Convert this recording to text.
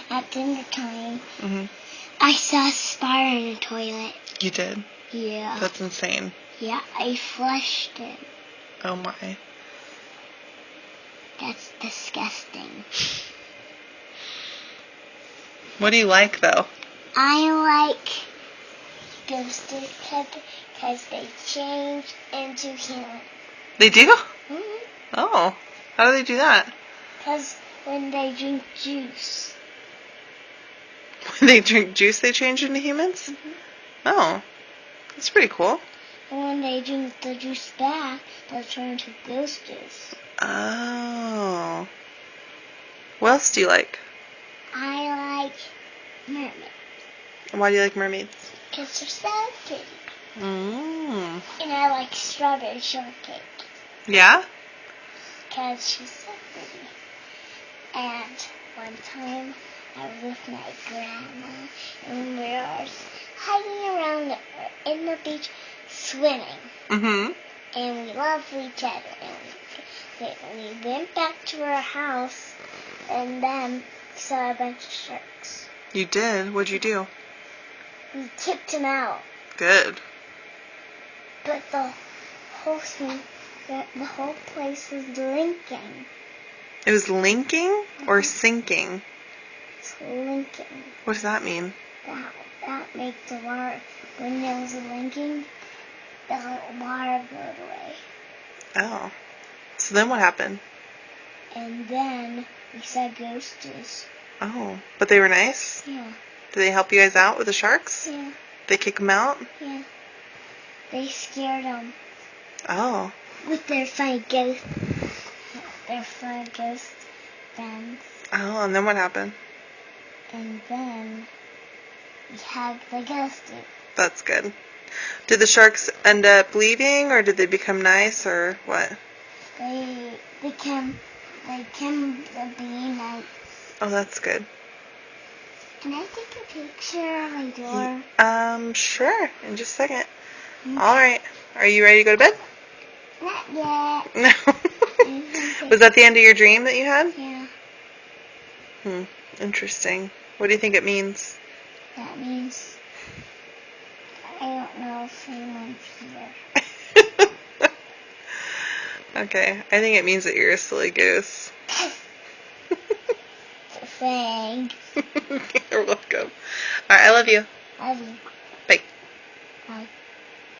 At dinner time, Mm-hmm. I saw a spider in the toilet. You did? Yeah. That's insane. Yeah, I flushed it. Oh my. That's disgusting. What do you like though? I like ghosted because they change into humans. They do? Mm-hmm. Oh. How do they do that? Because when they drink juice. When they drink juice, they change into humans? Mm-hmm. Oh. That's pretty cool. And when they drink the juice back, they'll turn into ghosties. Oh. What else do you like? I like mermaids. Why do you like mermaids? Because they're so pretty. Mm. And I like strawberry shortcake. Yeah? Because she's so pretty. And one time, I was with my grandma, and we were hiding around in the beach swimming. Mm-hmm. And we loved each other. And we went back to our house, and then saw a bunch of sharks. You did? What'd you do? We kicked them out. Good. But the whole thing, the whole place was linking. It was linking or sinking? It's linking. What does that mean? That makes the water, when there's a linking, the water goes away. Oh. So then what happened? And then we saw ghosties. Oh. But they were nice? Yeah. Did they help you guys out with the sharks? Yeah. They kick them out? Yeah. They scared them Oh. with their funny ghost friends. Oh, and then what happened? And then we hugged the ghosties. That's good. Did the sharks end up leaving, or did they become nice, or what? They became being nice. Oh, that's good. Can I take a picture of my door? Sure. In just a second. Okay. All right. Are you ready to go to bed? Not yet. No. Was that the end of your dream that you had? Yeah. Interesting. What do you think it means? That means I don't know if anyone's here. Okay. I think it means that you're a silly goose. Thanks. You're welcome. All right. I love you. Love you.